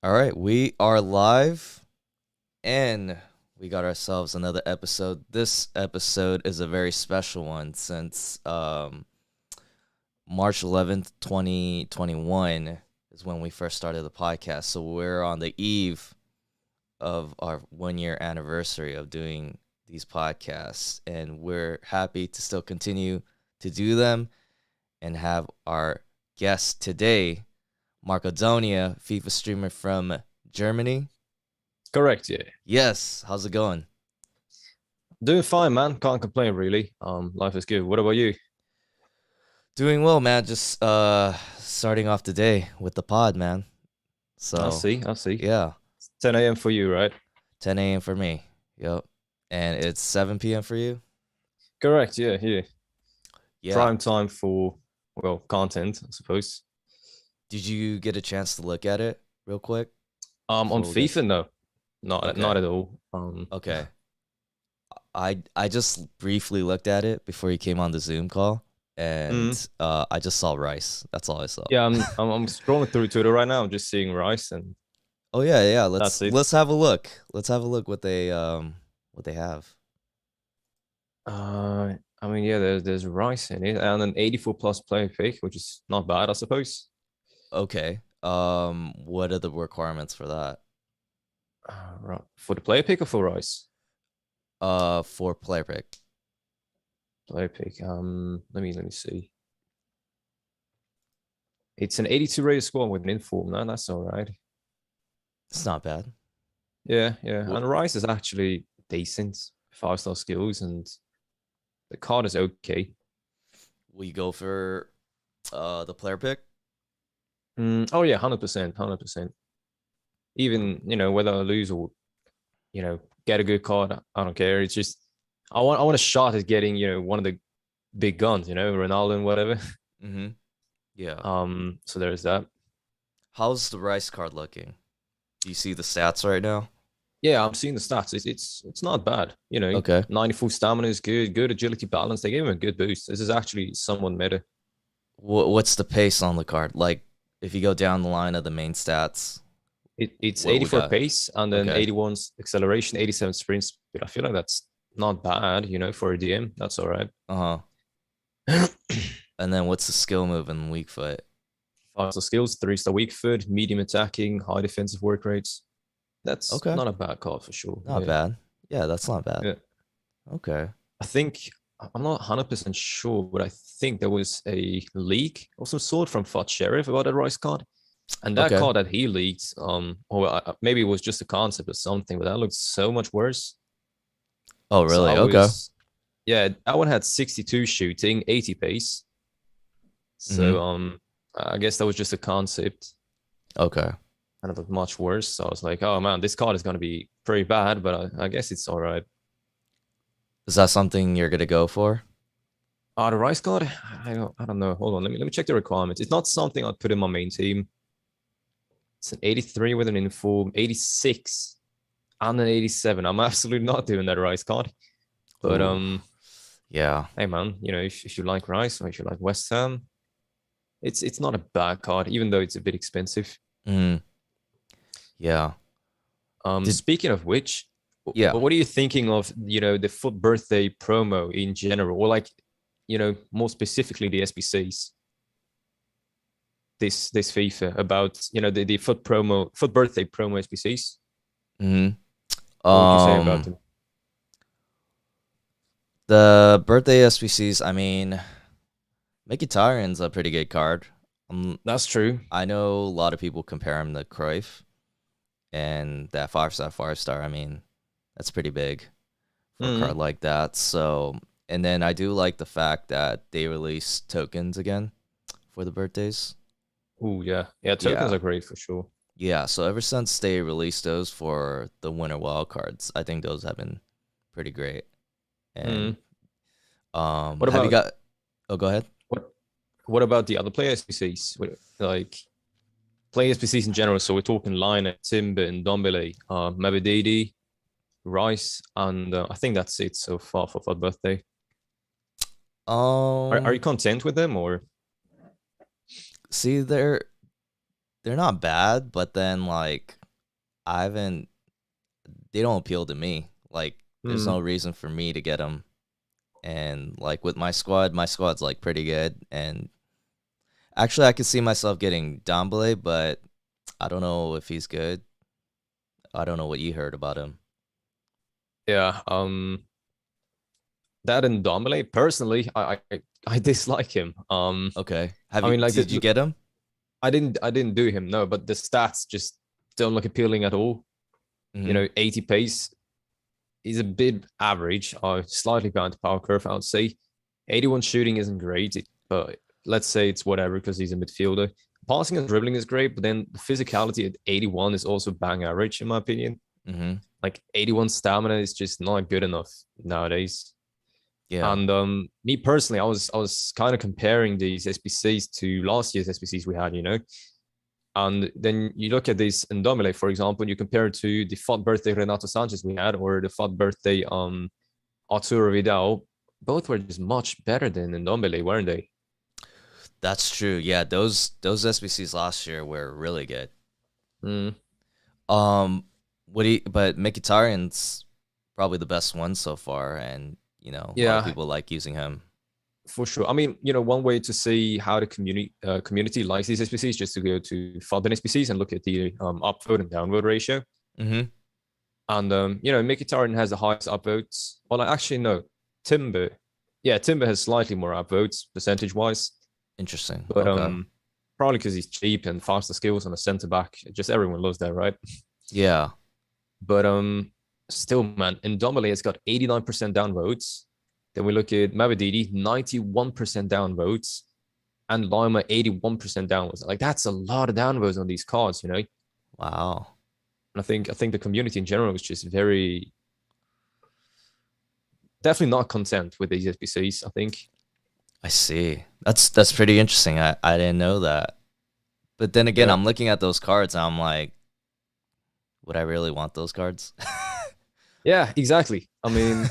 All right, we are live and we got ourselves another episode. This episode is a very special one since March 11th, 2021 is when we first started the podcast. So we're on the eve of our 1 year anniversary of doing these podcasts, and we're happy to still continue to do them and have our guest today, Markodonia, FIFA streamer from Germany. Correct, yeah. Yes, how's it going? Doing fine, man. Can't complain really. Life is good. What about you? Doing well, man. Just starting off the day with the pod, man. I So see, I see. yeah, 10 a.m. for you, right? 10 a.m. for me. Yep. And it's 7 p.m. for you? Correct, yeah, yeah. Yeah. Prime time for, well, content, I suppose. Did you get a chance to look at it real quick On before we get FIFA, no. Not okay. at all. Okay. I just briefly looked at it before you came on the Zoom call, and mm, I just saw Rice. That's all I saw. yeah, I'm scrolling through Twitter right now. I'm just seeing Rice, and Oh yeah, yeah. that's it. Let's have a look. Let's have a look what they have. I mean, yeah, there's Rice in it, and an 84 plus player pick, which is not bad, I suppose. Okay. What are the requirements for that? Right. For the player pick or for Rice? For player pick. Player pick. Let me see. It's an 82 rated score with an inform. No, that's all right. It's not bad. Yeah, yeah. What And Rice is actually decent, 5-star skills, and the card is okay. will you go for the player pick? Oh yeah, 100%, 100%. Even whether I lose or get a good card, I don't care. It's just I want a shot at getting one of the big guns, Ronaldo and whatever. Mm-hmm. Yeah. So there's that. How's the Rice card looking? Do you see the stats right now? Yeah, I'm seeing the stats. It's not bad. Okay. 94 stamina is good. Good agility balance. They gave him a good boost. This is actually somewhat meta. What's the pace on the card? Like, if you go down the line of the main stats, It's what we 84 got? pace and then Okay. 81's acceleration, 87 sprint speed. I feel like that's not bad, for a DM. That's all right. Uh-huh. And then what's the skill move in weak foot? 5-star skills, 3-star weak foot, medium attacking, high defensive work rates. That's Okay. not a bad card for sure. Not Yeah. bad. Yeah, that's not bad. Yeah. Okay. I think I'm not 100% sure, but I think there was a leak of some sort from Fat Sheriff about a Rice card. And that Okay. card that he leaked, or maybe it was just a concept or something, but that looked so much worse. Oh, So really? I Okay. was, yeah, that one had 62 shooting, 80 pace. Mm-hmm. So I guess that was just a concept, Okay. and it looked much worse. So I was like, oh man, this card is gonna be pretty bad, but I guess it's all right. Is that something you're gonna go for? The Rice card, I don't know. Hold on, let me check the requirements. It's not something I'd put in my main team. It's an 83 with an inform, 86 and an 87. I'm absolutely not doing that Rice card. But Ooh. Yeah. hey man, if you like Rice or if you like West Ham, it's not a bad card, even though it's a bit expensive. Mm. Yeah. Did Speaking of which, yeah. what are you thinking of, the foot birthday promo in general, or like, more specifically the SBCs? This FIFA about the foot birthday promo SBCs. Mm-hmm. What would you say about them? The birthday SPCs, I mean, Mkhitaryan's a pretty good card. That's true. I know a lot of people compare him to Cruyff, and that 5-star. I mean, that's pretty big for a card Mm. like that. So, and then I do like the fact that they release tokens again for the birthdays. Oh yeah, yeah. Tokens Yeah. are great for sure. Yeah, so ever since they released those for the winter wild cards, I think those have been pretty great. Mm. And What have you about got? Oh, go ahead. what? What about the other player SBCs? Like player SBCs in general. So we're talking Line, Timber, and Dombele, Mabedidi, Rice, and I think that's it so far for birthday. Are you Um, content with them or? See, they're not bad, but then like I haven't. They don't appeal to me. Like there's Hmm. no reason for me to get them. And like with my squad's like pretty good. And actually, I could see myself getting Dombele, but I don't know if he's good. I don't know what you heard about him. Yeah. That and Domele, personally, I dislike him. Okay, have I you? mean, like Did you get him? I didn't do him, no, but the stats just don't look appealing at all. Mm-hmm. 80 pace is a bit average, slightly behind the power curve, I would say. 81 shooting isn't great, but let's say it's whatever because he's a midfielder. Passing and dribbling is great, but then the physicality at 81 is also bang average, in my opinion. Mm-hmm. Like 81 stamina is just not good enough nowadays. Yeah. And me personally, I was kind of comparing these SBCs to last year's SBCs we had. And then you look at this Ndomile, for example, and you compare it to the FUT birthday Renato Sanchez we had, or the FUT birthday Arturo Vidal. Both were just much better than Ndomile, weren't they? That's true. Yeah, those SBCs last year were really good. Mm, Um, but Mkhitaryan's probably the best one so far, and a lot of yeah, people like using him. for sure. I mean, one way to see how the community likes these SBCs is just to go to FUT SBCs and look at the upvote and downvote ratio. Mm-hmm. And Mkhitaryan has the highest upvotes. Well, actually, no, Timber. Yeah, Timber has slightly more upvotes percentage wise, Interesting. but Okay. probably because he's cheap and faster skills on a centre back. Just everyone loves that, right? Yeah. But still, man, Ndombele has got 89% downvotes. Then we look at Mabadidi, 91% downvotes, and Lima, 81% downvotes. Like that's a lot of downvotes on these cards. Wow. And I think the community in general is just very definitely not content with these SBCs. I think. I see. That's pretty interesting. I didn't know that. But then again, Yeah. I'm looking at those cards and I'm like, would I really want those cards? Yeah, exactly. I mean,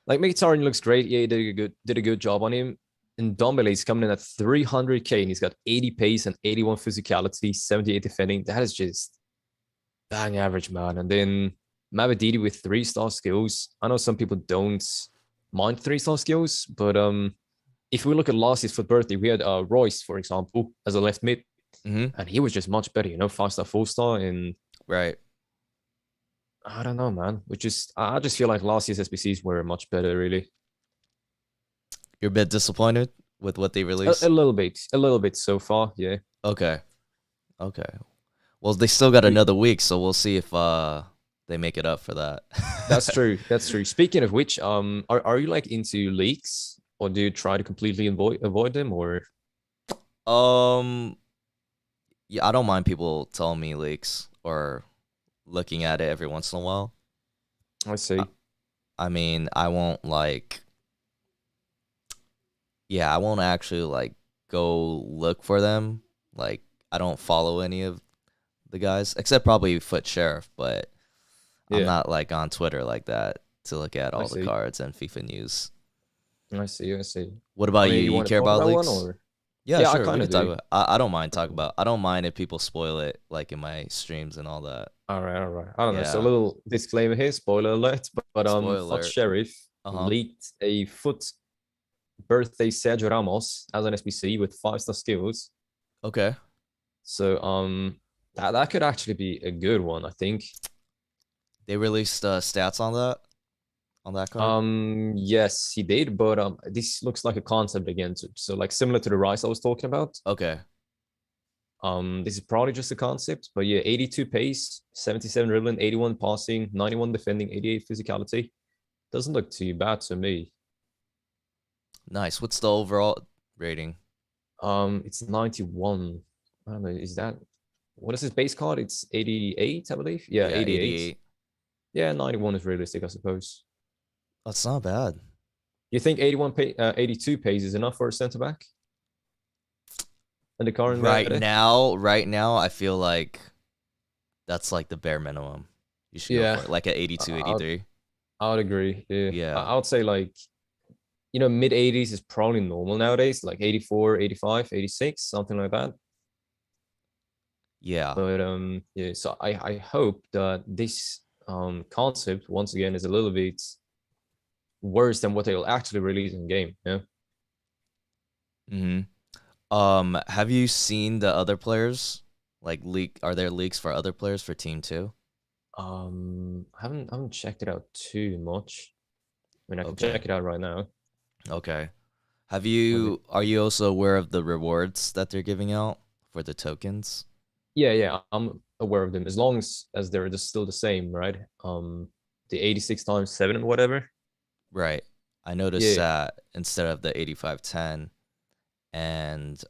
like Mkhitaryan looks great. Yeah, he did a good job on him. And Dombele is coming in at 300k and he's got 80 pace and 81 physicality, 78 defending. That is just bang average, man. And then Mabadidi with 3-star skills. I know some people don't mind 3-star skills, but if we look at last year's for birthday, we had Royce, for example, as a left mid, Mm-hmm. and he was just much better, 5-star, 4-star, and Right. I don't know, man. I just feel like last year's SBCs were much better, really. You're a bit disappointed with what they A released? little bit so far, yeah. Okay. Okay. Well, they still got We- another week, so we'll see if they make it up for that. That's true. That's true. Speaking of which, are you like into leaks, or do you try to completely avoid them, or um yeah, I don't mind people telling me leaks or looking at it every once in a while. I I, see. I mean, I won't like yeah, I won't actually like go look for them. Like I don't follow any of the guys except probably Foot Sheriff, but I'm Yeah, not like on Twitter like that to look at I all the see. cards and FIFA news. I see. I see. What I about you? mean, you You want to care talk about about one, leaks? or Yeah, yeah, I sure. We kind can of talk do. about. I don't mind talk about. I don't mind if people spoil it, like in my streams and all that. All right, all right. I don't know. So a Yeah. little disclaimer here, spoiler alert. But Spoiler Foot alert. Sheriff Uh huh. leaked a Foot birthday Sergio Ramos as an SBC with 5-star skills. Okay. So that could actually be a good one, I think. They released stats on that card. Yes, he did, but this looks like a concept again. So like similar to the Rice I was talking about. Okay. This is probably just a concept, but yeah, 82 pace, 77 dribbling, 81 passing, 91 defending, 88 physicality. Doesn't look too bad to me. Nice. What's the overall rating? It's 91. I don't know, is that what is his base card? It's 88, I believe. Yeah, Yeah, 88. 88. Yeah, 91 is realistic, I suppose. That's not bad. You think 82 pace is enough for a centre back in the current meta? Right now, I feel like that's like the bare minimum. You should go Yeah, for it, like at 82, I, 83. I would agree. Yeah, Yeah. I would say like mid 80s is probably normal nowadays, like 84, 85, 86, something like that. Yeah. But yeah, so I hope that this concept once again is a little bit worse than what they'll actually release in game. Yeah. Hmm. Have you seen the other players? Like leak? Are there leaks for other players for Team Two? I haven't checked it out too much. I mean, I can Okay. check it out right now. Okay. Have Was it? you? Are you also aware of the rewards that they're giving out for the tokens? Yeah, yeah, I'm aware of them as long as they're just still the same, right? The 86 times 7 and whatever. Right. I noticed Yeah, that instead of the 8510, and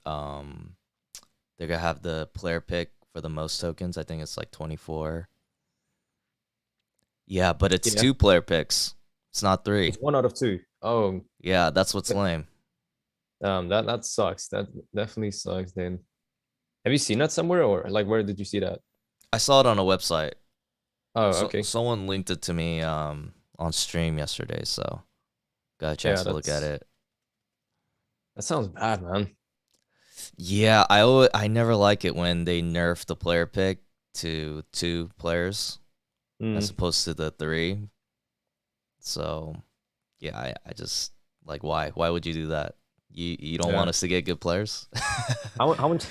they're gonna have the player pick for the most tokens. I think it's like 24. Yeah, but it's yeah. two player picks. It's not three. It's one out of two. Oh, Yeah, that's what's lame. that sucks. That definitely sucks. Then, have you seen that somewhere, or like where did you see that? I saw it on a website. Oh, So okay. someone linked it to me on stream yesterday, so got a chance Yeah, to look at it. that sounds bad, man. Yeah, I never like it when they nerf the player pick to two players as Mm, opposed to the three. So yeah, I just like why would you do that? You don't want yeah. us to get good players? How much?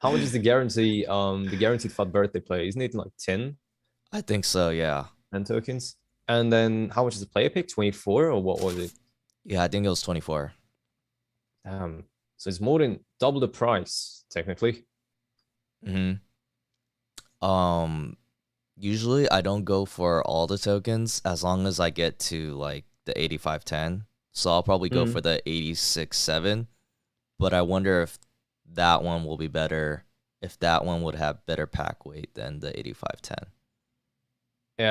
How much is the guarantee? The guaranteed fat birthday play, isn't it like 10 I think so. Yeah, tokens? And then how much is the player pick? 24 or what was it? yeah. I think it was 24. So it's more than double the price, technically. Hmm. Um, Usually I don't go for all the tokens as long as I get to like the 8510. So I'll probably go Mm. for the 86.7. But I wonder if that one will be better. If that one would have better pack weight than the 8510.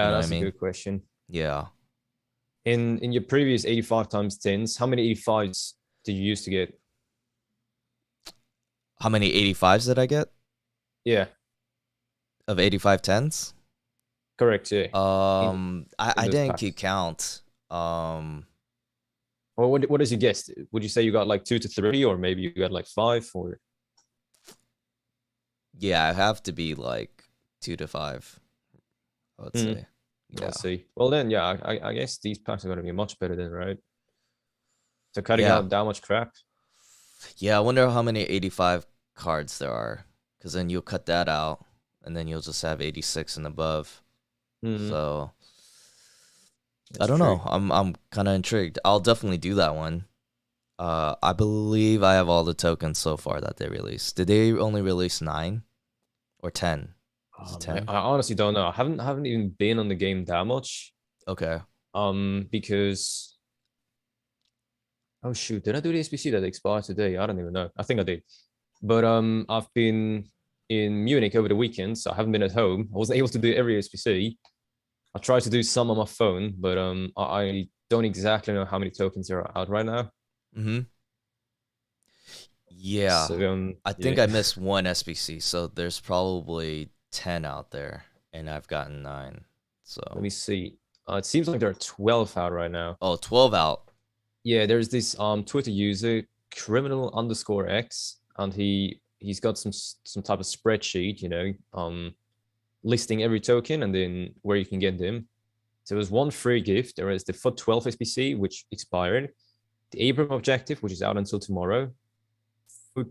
You Yeah, know what I that's a mean? good question. Yeah. In your previous 85 times 10s, how many 85s did you used to get? How many 85s did I get Yeah, of 8510s? correct. Yeah, in in I those didn't keep packs. count. Or what is your guess? Would you say you got like 2 to 3, or maybe you got like 5? Or Yeah, I have to be like 2 to 5, I would mm, say. I Yeah. see. Well, then, yeah, I guess these packs are gonna be much better than right. So cutting Yeah. out that much crap. Yeah, I wonder how many 85 cards there are. Because then you'll cut that out, and then you'll just have 86 and above. Mm, So I that's don't true. know. I'm kind of intrigued. I'll definitely do that one. I believe I have all the tokens so far that they released. Did they only release 9 or 10? Was it I 10? honestly don't know. I haven't even been on the game that much. Okay. Because oh shoot, did I do the SBC that expired today? I don't even know. I think I did. But I've been in Munich over the weekend, so I haven't been at home. I wasn't able to do every SBC. I tried to do some on my phone, but I don't exactly know how many tokens are out right now. Mm-hmm. Yeah. So I yeah, think I missed one SBC, so there's probably 10 out there, and I've gotten 9. let So, me see. It seems like there are 12 out right now. oh, 12 out. Yeah, there's this Twitter user criminal underscore X, and he's got some type of spreadsheet, listing every token and then where you can get them. So there was one free gift. There is the FUT 12 SBC, which expired, the Abram objective, which is out until tomorrow,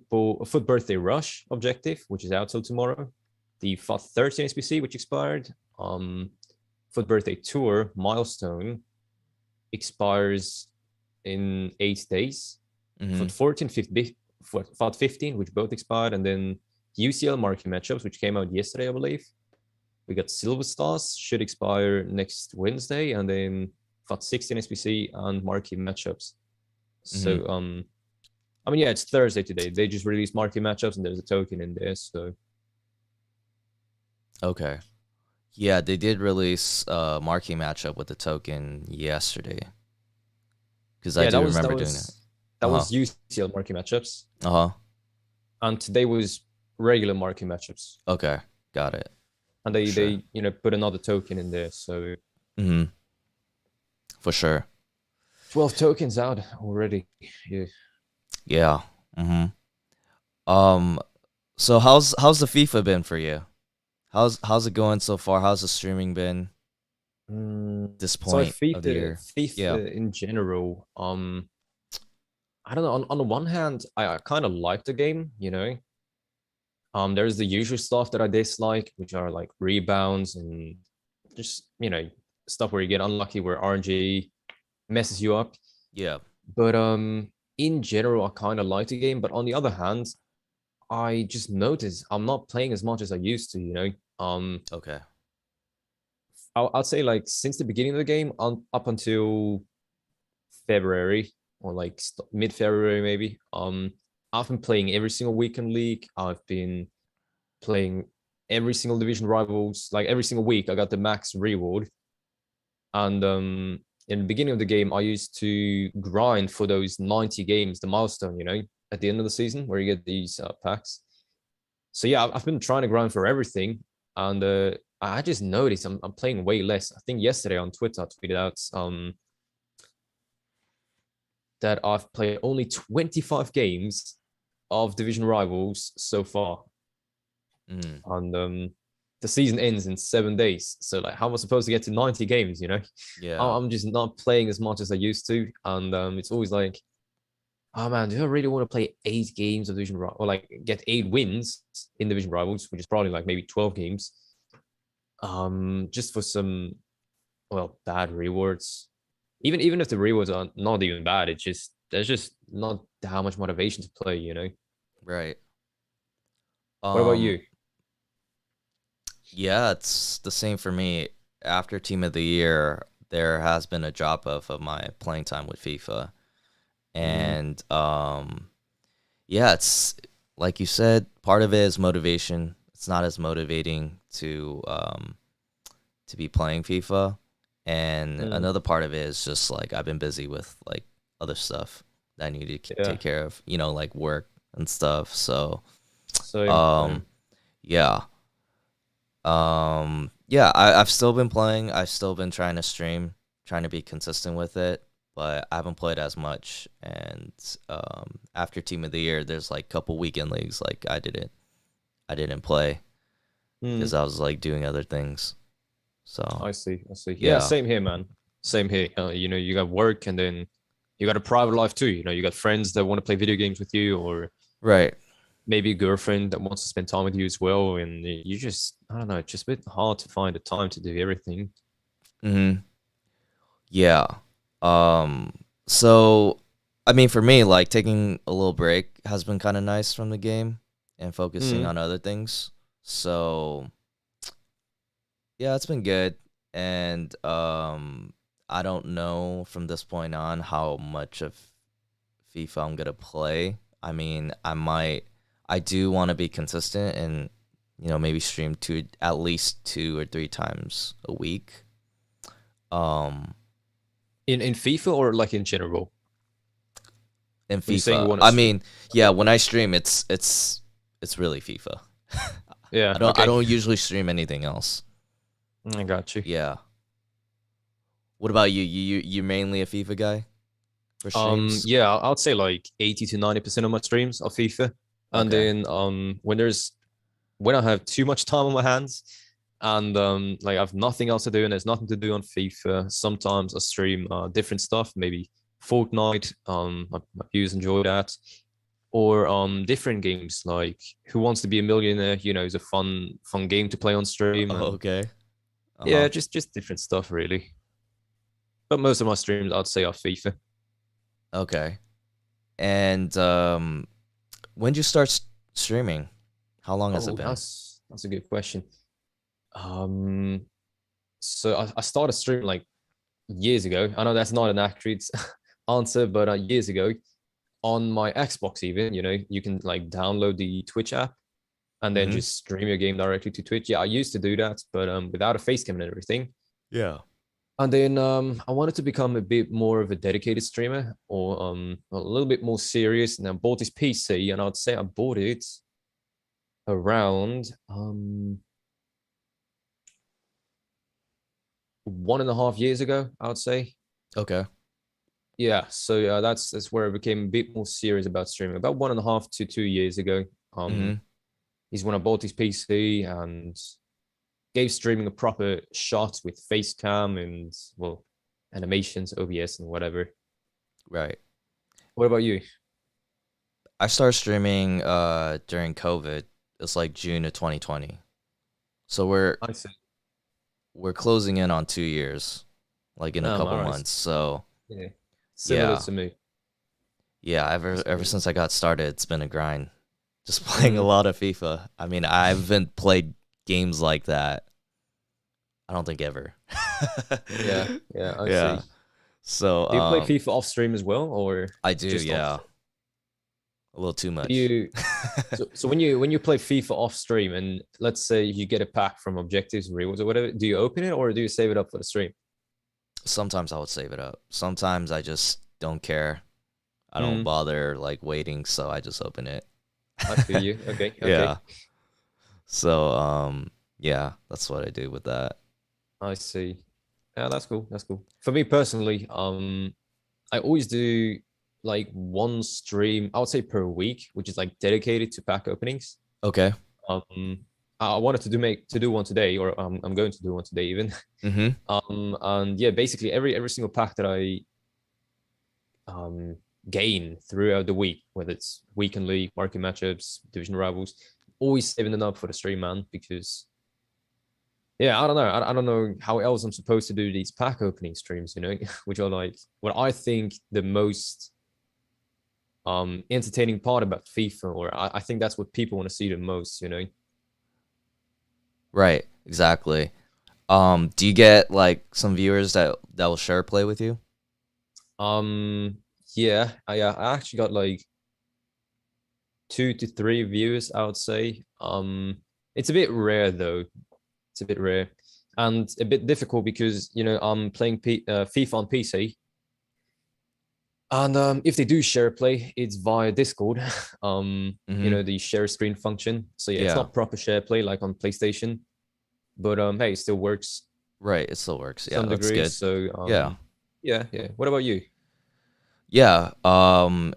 FUT birthday rush objective, which is out till tomorrow, the FUT 13 SBC, which expired, FUT birthday tour milestone expires in 8 days. Mm-hmm. FUT 14, FUT 15, which both expired, and then UCL marquee matchups, which came out yesterday, I believe. We got Silver Stars, should expire next Wednesday, and then FUT 16 SBC and marquee matchups. Mm-hmm. So I mean, yeah, it's Thursday today. They just released marquee matchups and there's a token in there. So Okay. Yeah, they did release a marquee matchup with the token yesterday. Because I yeah, that do was that remember doing it. was that Uh-huh. was UCL marquee matchups, Uh-huh. and today was regular marquee matchups. Okay. Got it. And For sure. they put another token in there. So Mm-hmm. For sure. 12 tokens out already. Yeah. Yeah. Mm-hmm. Um, So how's the FIFA been for you? How's it going so far? How's the streaming been this So point of the FIFA, year? Yeah. in general, I don't know. On the one hand, I kind of like the game, you know. There's the usual stuff that I dislike, which are like rebounds and just, you know, stuff where you get unlucky where RNG messes you up. Yeah. But in general, I kind of like the game. But on the other hand, I just noticed I'm not playing as much as I used to, you know. Okay. I'd say like since the beginning of the game on up until February or like mid-February maybe. I've been playing every single weekend league. I've been playing every single division rivals. Like every single week, I got the max reward. And in the beginning of the game, I used to grind for those 90 games, the milestone, you know, at the end of the season where you get these packs. So yeah, I've been trying to grind for everything, and I just noticed I'm playing way less. I think yesterday on Twitter I tweeted out that I've played only 25 games of division rivals so far, Mm. and the season ends in 7 days. So like, how am I supposed to get to 90 games? You know, Yeah. I'm just not playing as much as I used to, and it's always like, oh man, do I really want to play 8 games of division or like get 8 wins in division rivals, which is probably like maybe 12 games, just for some bad rewards. Even if the rewards are not even bad, it's just there's just not that much motivation to play, you know. Right. What about Um you? yeah, it's the same for me. After team of the year, there has been a drop off of my playing time with FIFA. Mm, And yeah, it's like you said, part of it is motivation. It's not as motivating to be playing FIFA. And mm, another part of it is just like I've been busy with like other stuff that I need to yeah, take care of, like work and stuff. So, same, um, same. yeah. Yeah, I've still been playing. I've still been trying to stream, trying to be consistent with it, but I haven't played as much. And after team of the year, there's like a couple weekend leagues like I didn't play because Mm, I was like doing other things. So, I see, I see. Yeah, yeah. same here, man. Same here. You know, you got work and then you got a private life too. You know, you got friends that want to play video games with you, or Right. maybe a girlfriend that wants to spend time with you as well. And you just, I don't know, it's just a bit hard to find the time to do everything. Mhm. Yeah. Um so I mean for me like taking a little break has been kind of nice from the game and focusing Mm, on other things. So yeah, it's been good. And I don't know from this point on how much of FIFA I'm gonna play. I mean, I do want to be consistent and maybe stream at least 2 or 3 times a week. Um, in FIFA or like in general? in When you're saying you FIFA. want to I stream. mean, yeah, Okay. when I stream, it's really FIFA. Yeah. I Okay. don't usually stream anything else. I got you. Yeah. What about you? You mainly a FIFA guy for streams? Yeah, I'd say like 80 to 90% of my streams are FIFA. And Okay. then when I have too much time on my hands and like I have nothing else to do and there's nothing to do on FIFA, sometimes I stream different stuff, maybe Fortnite. I use enjoy that. Or different games like Who Wants to Be a Millionaire, you know, is a fun game to play on stream. Oh, And okay. Uh yeah, huh. just different stuff really. But most of my streams I'd say are FIFA. Okay. And when did you start streaming? How long has it Oh, been? that's a good question. Um, so I started streaming like years ago. I know that's not an accurate answer, but years ago on my Xbox, even, you know, you can like download the Twitch app and then Mm-hmm. just stream your game directly to Twitch. Yeah, I used to do that, but without a face cam and everything. Yeah. And then I wanted to become a bit more of a dedicated streamer or a little bit more serious. And I bought this PC, and I'd say I bought it around 1.5 years ago, I would say. Okay. Yeah, so that's where I became a bit more serious about streaming. About 1.5 to 2 years ago. Um, Mm-hmm. is when I bought this PC and gave streaming a proper shot with face cam and, well, animations, OBS, and whatever. Right. What about you? I started streaming during COVID. It's like June of 2020. So I see. we're closing in on 2 years, like in a couple All right. months. So Yeah. Similar yeah, to me. yeah. Ever Similar. since I got started, it's been a grind. Just playing a Mm, lot of FIFA. I mean, I haven't played games like that. I don't think ever. yeah, yeah, I Yeah. see. So Do you play FIFA off stream as well, or I do. just off Yeah, stream? a little too Do much. you so when you play FIFA off stream and let's say you get a pack from objectives, rewards, or whatever, do you open it or do you save it up for the stream? Sometimes I would save it up. Sometimes I just don't care. I don't Mm, bother like waiting, so I just open it. I feel you. Okay, okay. Yeah. So yeah, that's what I do with that. I see. Yeah, that's cool. That's cool. For me personally, I always do like one stream, I would say per week, which is like dedicated to pack openings. Okay. Um, I wanted to do one today, or I'm going to do one today even. Mhm. And yeah, basically every single pack that I um gain throughout the week, whether it's weekend league, market matchups, division rivals, always saving it up for the stream, man, because yeah, I don't know. I don't know how else I'm supposed to do these pack opening streams, which are like what I think the most entertaining part about FIFA, or I think that's what people want to see the most. Right. Exactly. Do you get like some viewers that will share play with you? Um, yeah, I actually got like 2 to 3 viewers, I would say. It's a bit rare though. It's a bit rare and a bit difficult because I'm playing FIFA on PC, and if they do share play, it's via Discord. Mhm. The share screen function. So yeah, it's Yeah. not proper share play like on PlayStation, but hey, it still works Right. It still works. to Yeah, some that's degree. good. So Yeah. yeah, yeah. What about you? Yeah.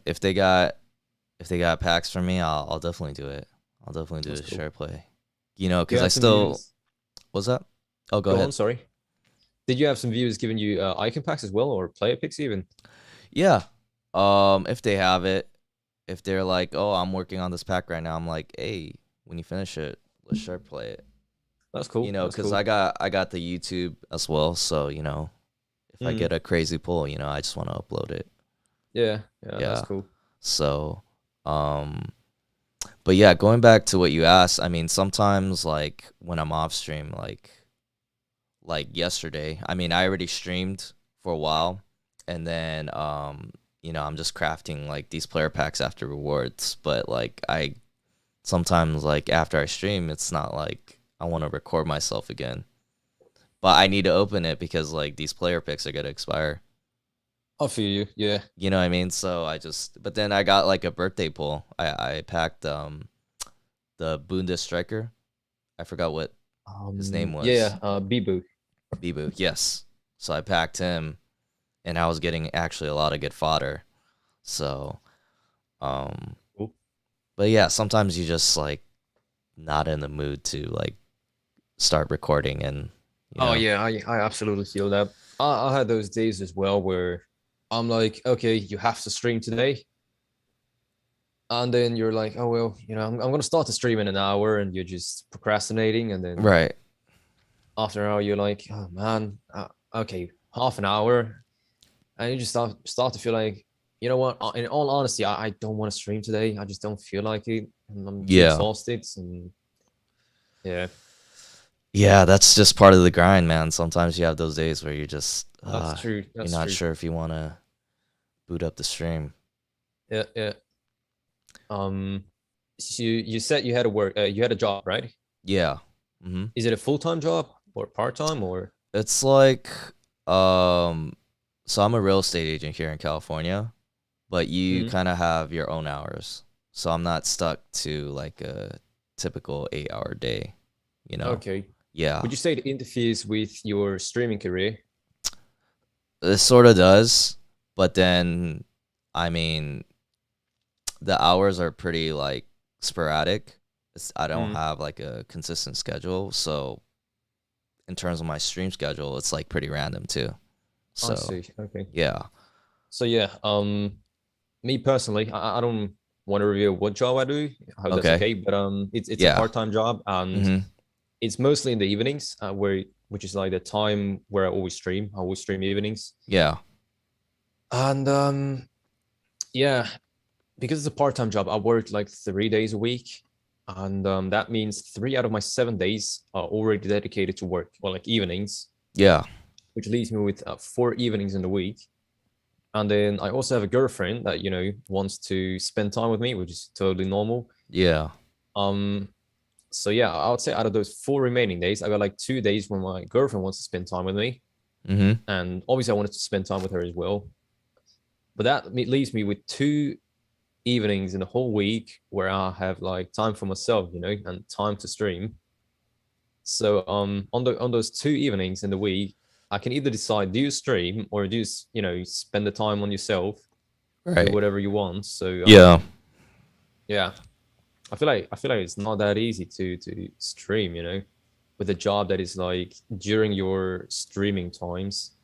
If they got packs for me, I'll definitely do it. I'll definitely do That's the cool. share play. Do you Because I have some still viewers? what's that? Oh, go Go on, ahead. sorry. Did you have some viewers giving you icon packs as well, or player picks even? Yeah. If they have it, if they're like, "Oh, I'm working on this pack right now," I'm like, "Hey, when you finish it, let's share play it." That's cool. That's Because cool. I got the YouTube as well, so if I Mm, get a crazy pull, I just want to upload it. yeah, yeah, that's Yeah. cool. So, um, but yeah, going back to what you asked, I mean, sometimes like when I'm off stream, like yesterday, I mean, I already streamed for a while, and then I'm just crafting like these player packs after rewards, but like I sometimes like after I stream, it's not like I want to record myself again. But I need to open it because like these player picks are gonna expire. I feel you. Yeah. You know what I mean? So but then I got like a birthday pull. I packed the Bundes striker. I forgot what his name was. Yeah. Bibu. Bibu. Yes. So I packed him, and I was getting actually a lot of good fodder. So, um, Cool. but yeah, sometimes you just like not in the mood to like start recording, and you Oh know, yeah, I absolutely feel that. I had those days as well where I'm like, okay, you have to stream today, and then you're like, oh well, I'm gonna start the stream in an hour, and you're just procrastinating, and then right? after an hour, you're like, oh man, okay, half an hour, and you just start to feel like, you know what? In all honesty, I don't want to stream today. I just don't feel like it, and I'm too Yeah. exhausted, and yeah, Yeah, that's just part of the grind, man. Sometimes you have those days where that's true. you're That's not true. sure if you want to boot up the stream. Yeah, yeah. Um, so you said you had a you had a job, right? Yeah. Hmm. Is it a full-time job or part-time or? It's like, um, so I'm a real estate agent here in California, but you Mhm. kind of have your own hours. So I'm not stuck to like a typical 8-hour day, you know? Okay. Yeah. Would you say it interferes with your streaming career? It sort of does, but then, I mean, the hours are pretty like sporadic. I don't Mm. have like a consistent schedule, so in terms of my stream schedule, it's like pretty random too. I So see. Okay. yeah, So yeah, me personally, I don't want to reveal what job I do. I hope that's okay, okay. But it's a yeah, part-time job, and mm-hmm. it's mostly in the evenings, which is like the time where I always stream. I always stream evenings, Yeah, and yeah, because it's a part-time job, I work like 3 days a week, and that means 3 out of my 7 days are already dedicated to work, or like evenings, yeah, which leaves me with 4 evenings in the week. And then I also have a girlfriend that wants to spend time with me, which is totally normal. yeah, Um, so yeah, I would say out of those 4 remaining days, I got like 2 days when my girlfriend wants to spend time with me, mm-hmm. and obviously I wanted to spend time with her as well. But that leaves me with 2 evenings in the whole week where I have like time for myself, and time to stream. So on those 2 evenings in the week, I can either decide, do you stream, or do you spend the time on yourself, do Right. whatever you want. So Yeah, yeah, I feel like it's not that easy to stream, with a job that is like during your streaming times.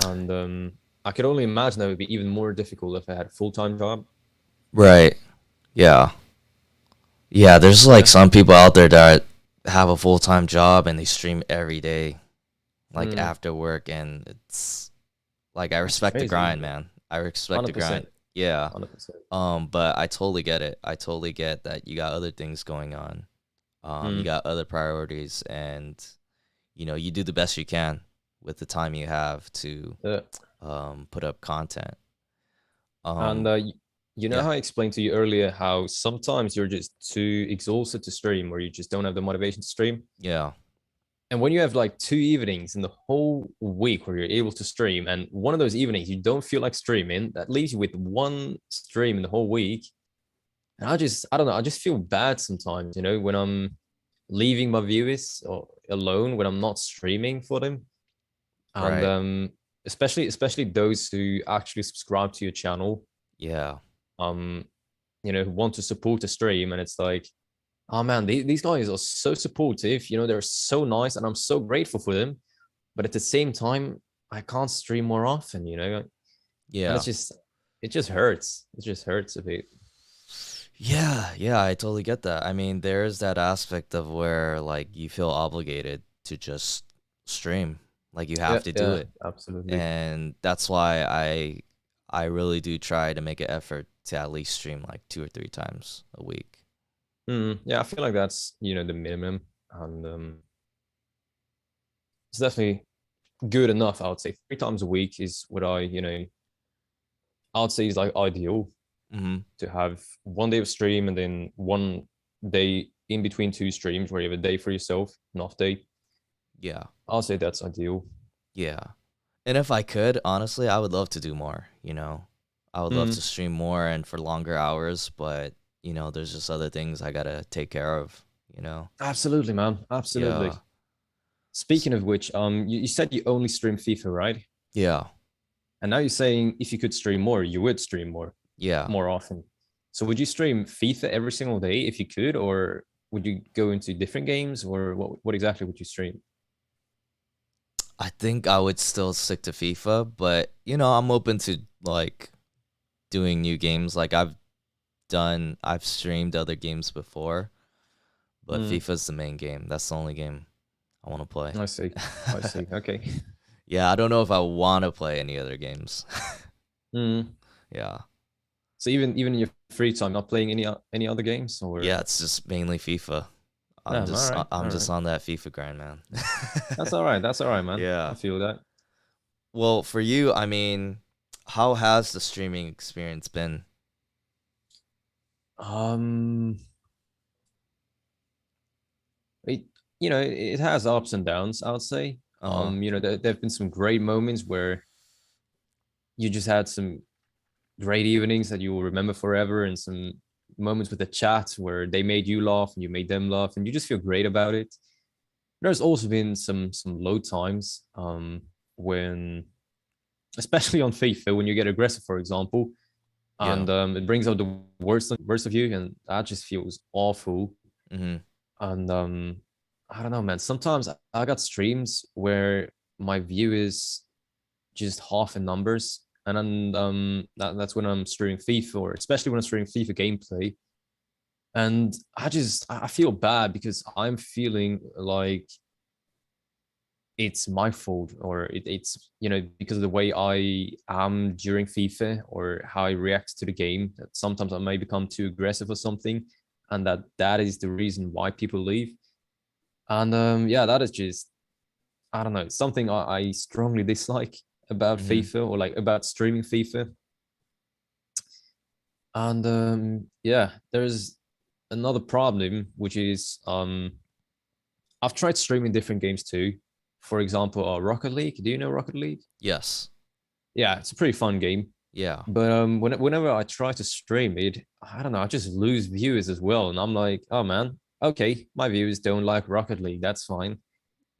And I could only imagine that would be even more difficult if I had a full-time job. right. Yeah, yeah. There's like Yeah. some people out there that have a full time job and they stream every day, like Mm, after work, and it's like I that's respect the crazy. grind, man. I respect the grind. 100%. Yeah. 100%. But I totally get it. I totally get that you got other things going on. You Mm, got other priorities, and you do the best you can with the time you have to yeah. put up content. And Um, you know yeah, how I explained to you earlier how sometimes you're just too exhausted to stream, or you just don't have the motivation to stream. yeah, And when you have like 2 evenings in the whole week where you're able to stream, and one of those evenings you don't feel like streaming, that leaves you with one stream in the whole week. And I don't know, I just feel bad sometimes, when I'm leaving my viewers or alone, when I'm not streaming for them. And right. especially those who actually subscribe to your channel, Yeah, um, who want to support the stream. And it's like, oh man, these guys are so supportive. They're so nice, and I'm so grateful for them. But at the same time, I can't stream more often. And yeah, it just hurts. It just hurts a bit. yeah, yeah. I totally get that. I mean, there's that aspect of where like you feel obligated to just stream, like you Yeah, have to do yeah, it, absolutely. and that's why I really do try to make an effort to at least stream like 2 or 3 times a week. Yeah, I feel like that's the minimum, and it's definitely good enough. I would say 3 times a week is what I would say is like ideal, Mm-hmm. to have one day of stream and then one day in between 2 streams where you have a day for yourself, an off day. Yeah, I'll say that's ideal. yeah. And if I could, honestly, I would love to do more. I would love Mm, to stream more and for longer hours, but there's just other things I gotta take care of. absolutely, man. Yeah, Absolutely. Speaking of which, you said you only stream FIFA, right? yeah, And now you're saying if you could stream more, you would stream yeah. more often. So would you stream FIFA every single day if you could, or would you go into different games, or what exactly would you stream? I think I would still stick to FIFA, but I'm open to like doing new games. Like I've streamed other games before, but Mm, FIFA's the main game. That's the only game I want to play. I see. I see. Okay. Yeah, I don't know if I want to play any other games. Mm. Yeah. So even in your free time, not playing any other games, or Yeah, it's just mainly FIFA. I'm damn, all just right, I'm all just right. on that FIFA grind, man. That's all right. That's all right, man. I Yeah. feel that. Well, for you, I mean, how has the streaming experience been? Um, it it has ups and downs, I would say. Uh-huh. There've been some great moments where you just had some great evenings that you will remember forever, and some moments with the chat where they made you laugh and you made them laugh, and you just feel great about it. There's also been some low times, when, especially on FIFA, when you get aggressive, for example, Yeah. and it brings out the worst of you, and that just feels awful. Mm-hmm. And I don't know, man. Sometimes I got streams where my view is just half in numbers, and then that's when I'm streaming FIFA, or especially when I'm streaming FIFA gameplay. And I feel bad because I'm feeling like it's my fault, or it's because of the way I am during FIFA or how I react to the game, that sometimes I may become too aggressive or something, and that is the reason why people leave. And yeah, that is just, I don't know, something I strongly dislike about Mm-hmm. FIFA, or like about streaming FIFA. And yeah, there's another problem, which is I've tried streaming different games too. For example, Rocket League. Do you know Rocket League? Yes. Yeah, it's a pretty fun game. Yeah. But whenever I try to stream it, I don't know, I just lose viewers as well. And I'm like, oh man, okay, my viewers don't like Rocket League. That's fine.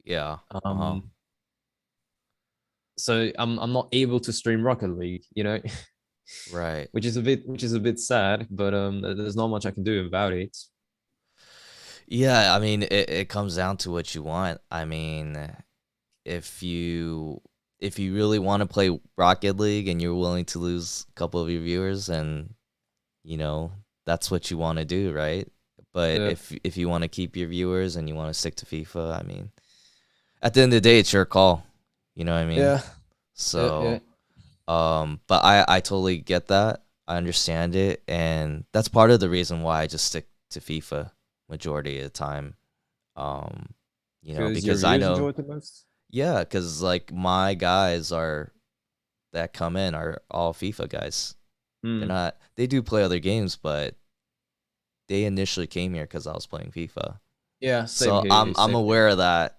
Yeah. Uh-huh. Um, so I'm not able to stream Rocket League, Right. which is a bit sad. But there's not much I can do about it. Yeah, I mean, it comes down to what you want. I mean, if you if you really want to play Rocket League and you're willing to lose a couple of your viewers, and you know, that's what you want to do, right? But Yeah, if you want to keep your viewers and you want to stick to FIFA, I mean, at the end of the day, it's your call. You know what I mean? yeah, yeah, yeah. So, but I totally get that. I understand it, and that's part of the reason why I just stick to FIFA majority of the time. Um, Because your because I viewers know, enjoy it the most. yeah, because like my guys are that come in are all FIFA guys. They're Hmm. not. They do play other games, but they initially came here because I was playing FIFA. Yeah, same So here. I'm Same here. aware of that,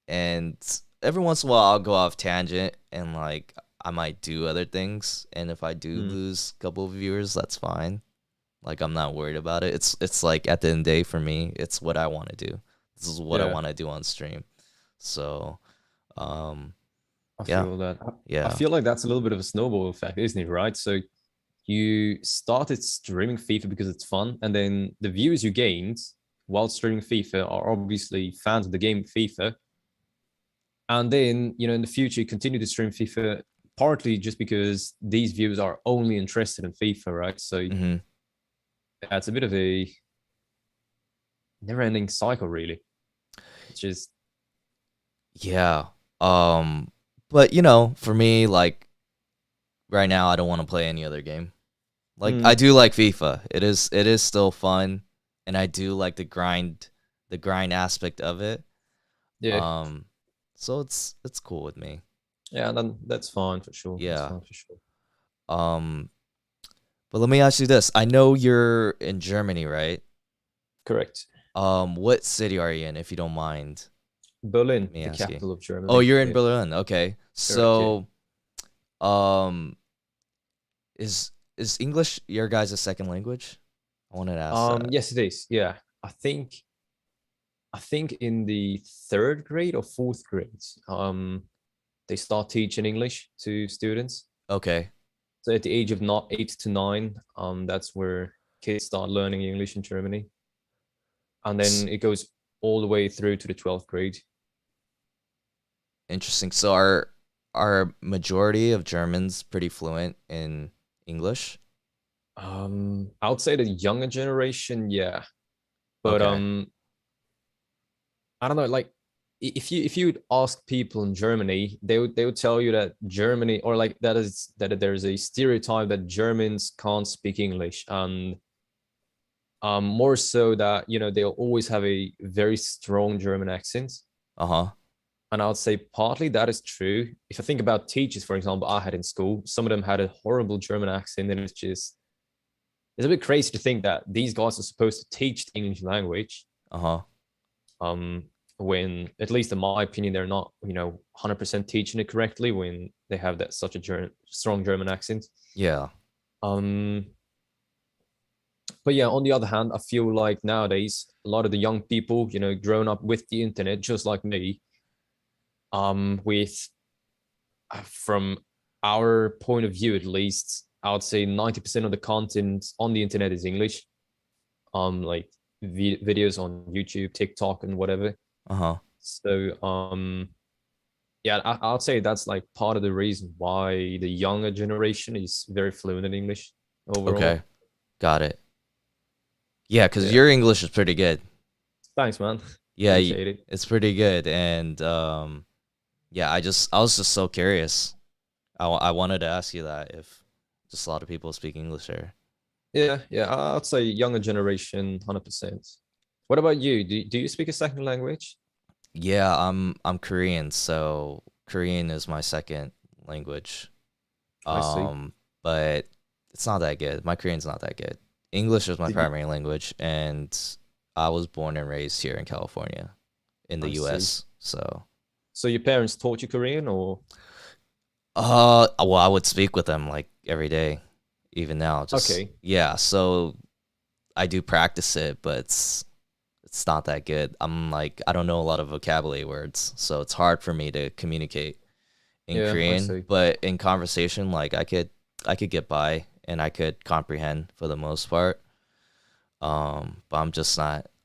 and every once in a while I'll go off tangent and like I might do other things, and if I do Hmm. lose a couple of viewers, that's fine. Like I'm not worried about it. It's like at the end of the day for me, it's what I want to do. This is what I Yeah. want to do on stream. So, um, I yeah, feel that. I yeah, feel like that's a little bit of a snowball effect, isn't it? Right. So you started streaming FIFA because it's fun, and then the viewers you gained while streaming FIFA are obviously fans of the game FIFA. And then, in the future, you continue to stream FIFA partly just because these viewers are only interested in FIFA, right? So hmm, yeah, it's a bit of a never-ending cycle, really. It's just, yeah. Um, but for me, like right now, I don't want to play any other game. Like I mm, do like FIFA. It is still fun, and I do like the grind aspect of it. yeah, Um, so it's cool with me. yeah, then that's fine for sure. That's Yeah. fine for sure. Um, but let me ask you this. I know you're in Germany, right? Correct. What city are you in, if you don't mind Berlin, me the asking? capital of Oh, Germany. you're in Yeah, Berlin. Okay. correct. Yeah. So, um, is English your guys' second language? I wanted to ask that. Yes, it is. Yeah. I think in the third grade or fourth grade, they start teaching English to students. Okay. So at the age of not 8 to 9, that's where kids start learning English in Germany, and S- then it goes all the way through to the 12th grade. Interesting. So are majority of Germans pretty fluent in English? I would say the younger generation, yeah, but Okay. I don't know, like if you would ask people in Germany, they would tell you that Germany, or like that there's a stereotype that Germans can't speak English, and more so that they'll always have a very strong German accent. Uh-huh. And I would say partly that is true. If I think about teachers, for example, I had in school, some of them had a horrible German accent, and it's a bit crazy to think that these guys are supposed to teach the English language. Uh-huh. Um, when, at least in my opinion, they're not 100% teaching it correctly when they have that such a strong German accent. Yeah. Um, but yeah, on the other hand, I feel like nowadays a lot of the young people, grown up with the internet, just like me, with from our point of view at least, I would say 90% of the content on the internet is English. Like videos on YouTube, TikTok, and whatever. Uh-huh. So yeah, I'd say that's like part of the reason why the younger generation is very fluent in English Okay. overall. Got it. Yeah, because Yeah. your English is pretty good. Thanks, man. Yeah, Appreciate it. it's pretty good. And yeah, I was just so curious. I wanted to ask you that if just a lot of people speak English there. Yeah, I'd say younger generation, 100%. What about you? Do you speak a second language? Yeah, I'm Korean, so Korean is my second language. I see. Um, but it's not that good. My Korean's not that good. English is my Did you? primary language, and I was born and raised here in California, in the I see. U.S. So, So your parents taught you Korean, or? well, I would speak with them like every day, even now. Just Okay. yeah. So I do practice it, but it's not that good. I'm like I don't know a lot of vocabulary words, so it's hard for me to communicate in Yeah, I Korean. see. But in conversation, like I could get by and I could comprehend for the most part. But I'm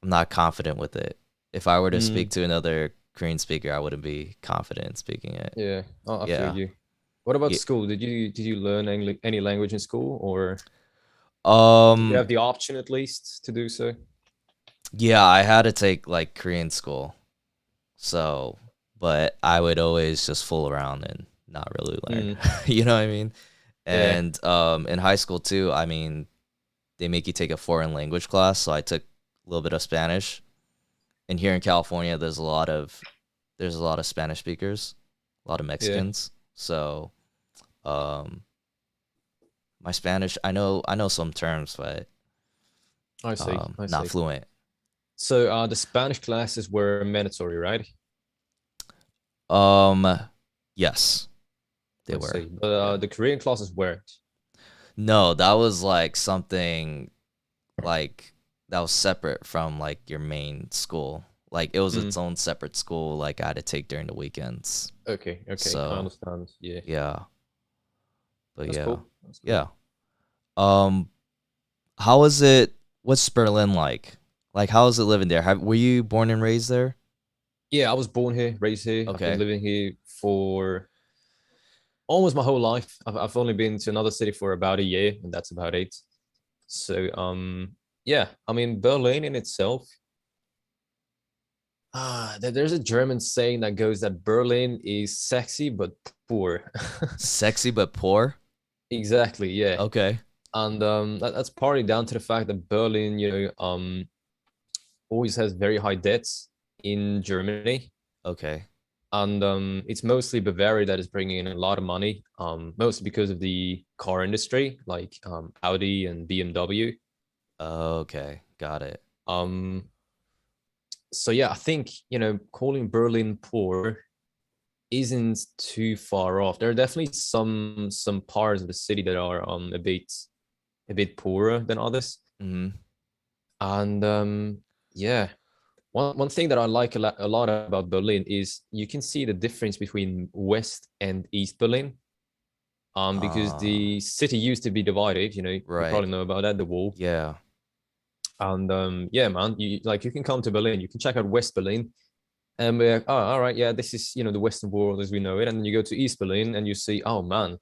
not confident with it. If I were to speak Mm, to another Korean speaker, I wouldn't be confident in speaking it. yeah, I feel Yeah. you. What about Yeah. school? Did you learn any language in school, or did you Um have the option at least to do so? yeah, I had to take like Korean school. So, but I would always just fool around and not really learn. Mm, You know what I mean? yeah, And in high school too, I mean, they make you take a foreign language class, so I took a little bit of Spanish. And here in California, there's a lot of Spanish speakers, a lot of yeah, Mexicans. So, um, my Spanish, I know some terms, but I see. I not see. fluent. So the Spanish classes were mandatory, right? Um, yes, they I were. see. But Yeah. the Korean classes weren't. No, that was like something like that was separate from like your main school. Like it was its Mm, own separate school. Like I had to take during the weekends. okay, I So understand. Yeah, yeah, but that's yeah, cool. That's cool. yeah. Um, how is it? What's Berlin like? Like how is it living there? Were you born and raised there? Yeah, I was born here, raised here. I've been Okay, living here for almost my whole life. I've only been to another city for about a year, and that's about it. So yeah, I mean Berlin in itself. There's a German saying that goes that Berlin is sexy but poor. sexy but poor. Exactly, yeah. Okay, And that's partly down to the fact that Berlin, always has very high debts in Germany. okay, And it's mostly Bavaria that is bringing in a lot of money, mostly because of the car industry, like Audi and BMW. okay. Got it. Um, so yeah, I think calling Berlin poor isn't too far off. There are definitely some parts of the city that are a bit poorer than others, Hmm. and yeah, one thing that I like a lot about Berlin is you can see the difference between West and East Berlin. Because the city used to be divided, you Right. probably know about that, the wall. Yeah. And yeah, man, you can come to Berlin, you can check out West Berlin, and be like, oh, all right, yeah, this is the Western world as we know it. And then you go to East Berlin and you see, oh man,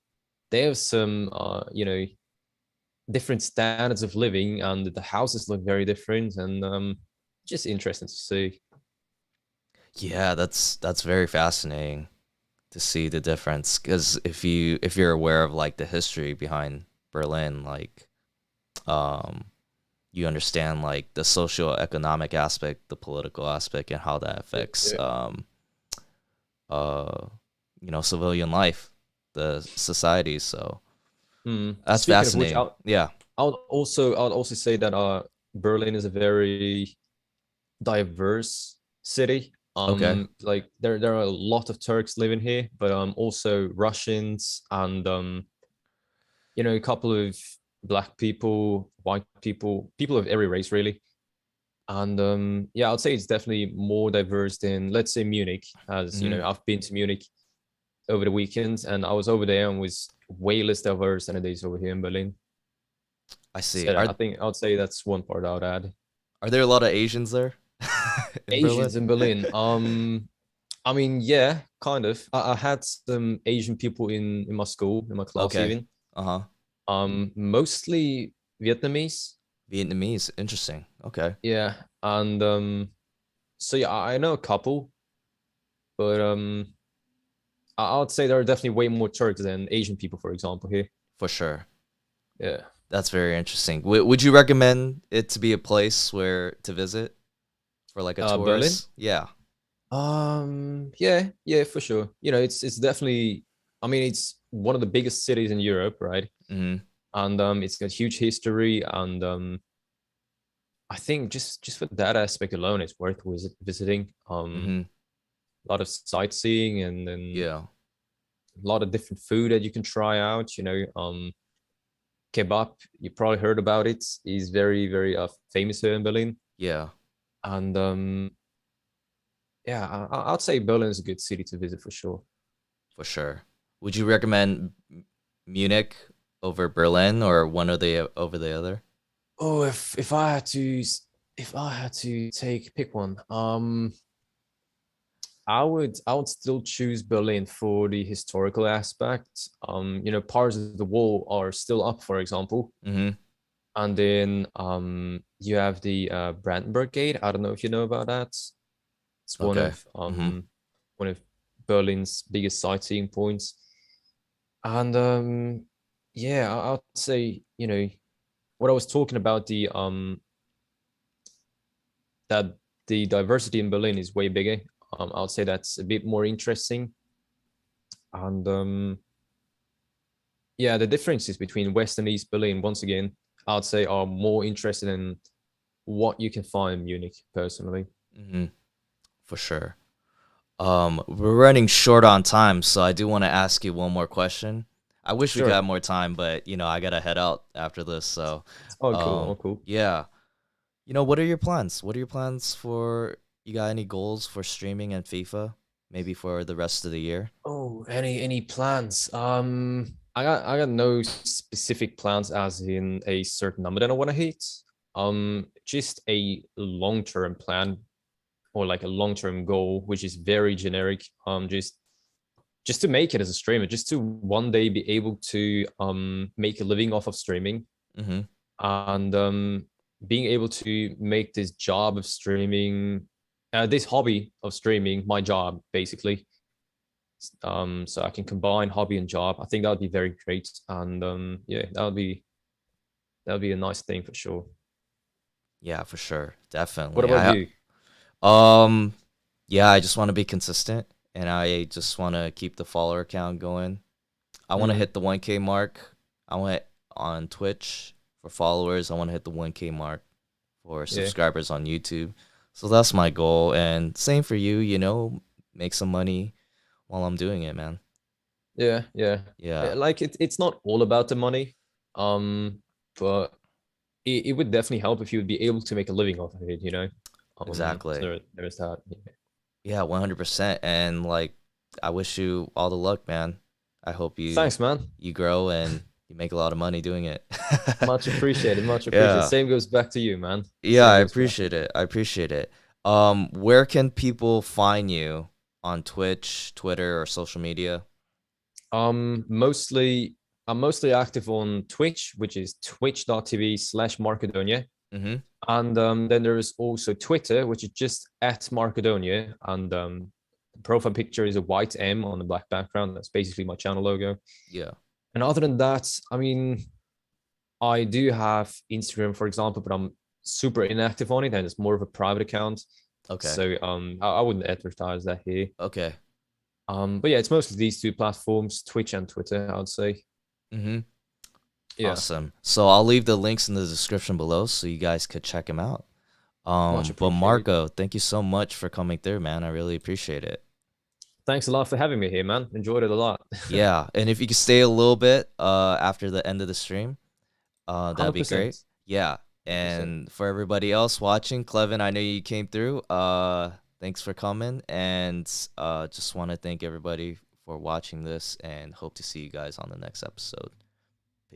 they have some different standards of living, and the houses look very different, and just interesting to see. Yeah, that's very fascinating to see the difference because if you're aware of like the history behind Berlin, like um you understand like the socio-economic aspect, the political aspect, and how that affects Yeah. uh civilian life, the society. So that's Speaking of which, fascinating. Yeah. I would also say that Berlin is a very diverse city. Okay. Like there are a lot of Turks living here, but also Russians, and a couple of black people, white people, people of every race really. And yeah, I'd say it's definitely more diverse than, let's say, Munich. As you Hmm. know, I've been to Munich over the weekend, and I was over there and was way less diverse than it is over here in Berlin. I see. So I think I would say that's one part I would add. Are there a lot of Asians there in Berlin? Asians in Berlin. I mean, yeah, kind of. I had some Asian people in my school, in my class Okay. even. Uh-huh. Mostly Vietnamese. Vietnamese. Interesting. Okay. Yeah, and so yeah, I know a couple, but I would say there are definitely way more Turks than Asian people, for example, here. For sure. Yeah. That's very interesting. Would you recommend it to be a place where to visit for like a Berlin. tourist? Yeah. Yeah, yeah, for sure. You know, it's definitely. I mean, it's one of the biggest cities in Europe, right? Mm-hmm. And it's got huge history, and I think just for that aspect alone, it's worth visiting. Mm-hmm. A lot of sightseeing, and then Yeah. a lot of different food that you can try out. You know, kebab. You probably heard about it. Is very very famous here in Berlin, Yeah. and yeah, I'd say Berlin is a good city to visit for sure. For sure. Would you recommend Munich over Berlin or one or the over the other? Oh, if I had to pick one, I would still choose Berlin for the historical aspect. You know, parts of the wall are still up, for example, Mm-hmm. and then you have the Brandenburg Gate. I don't know if you know about that. It's Okay. Mm-hmm. one of Berlin's biggest sightseeing points, and yeah, I'd say, you know, what I was talking about, the that the diversity in Berlin is way bigger. I'll say that's a bit more interesting. And yeah, the differences between West and East Berlin, once again, I'd say are more interested in what you can find in Munich personally. Mm-hmm. For sure. We're running short on time, so I do want to ask you one more question. I wish we Sure. got more time, but I gotta head out after this. So, Oh, cool. Oh, cool. yeah. What are your plans? What are your plans for? You got any goals for streaming and FIFA? Maybe for the rest of the year? Oh, any plans? I got no specific plans as in a certain number that I want to hit. Just a long-term plan or like a long-term goal, which is very generic. Just to make it as a streamer, just to one day be able to make a living off of streaming, Mm-hmm. and being able to make this job of streaming, this hobby of streaming, my job basically. So I can combine hobby and job. I think that would be very great, and yeah, that would be a nice thing for sure. Yeah, for sure. What Definitely. about you? Um yeah, I just want to be consistent and I just want to keep the follower count going. I want to Mm, hit the 1K mark. I want on Twitch for followers. I want to hit the 1K mark for yeah, subscribers on YouTube. So that's my goal and same for you, make some money while I'm doing it, man. yeah, yeah. Yeah, Like it's not all about the money, but it would definitely help if you would be able to make a living off of it, you know. exactly. So there's that. Yeah. Yeah, 100%. And like, I wish you all the luck, man. I hope you Thanks, man. you grow and you make a lot of money doing it. Much appreciated. Much appreciated. Yeah. Same goes back to you, man. Yeah, Same I goes back. appreciate it. I appreciate it. Where can people find you on Twitch, Twitter, or social media? Mostly, I'm mostly active on Twitch, which is twitch.tv/Markodonia. Mm-hmm. And then there is also Twitter, which is just at Markodonia. And the profile picture is a white M on the black background. That's basically my channel logo. Yeah. And other than that, I mean, I do have Instagram, for example, but I'm super inactive on it, and it's more of a private account. Okay. So I wouldn't advertise that here. Okay. But yeah, it's mostly these two platforms, Twitch and Twitter, I would say. Mm-hmm. Yeah, Awesome. So I'll leave the links in the description below so you guys could check them out. much But appreciated. Marco, thank you so much for coming through, man. I really appreciate it. Thanks a lot for having me here, man. Enjoyed it a lot. Yeah, and if you could stay a little bit after the end of the stream, that'd be great. 100%. Yeah. 100%. And for everybody else watching, Clevin, I know you came through. Thanks for coming and just want to thank everybody for watching this, and hope to see you guys on the next episode.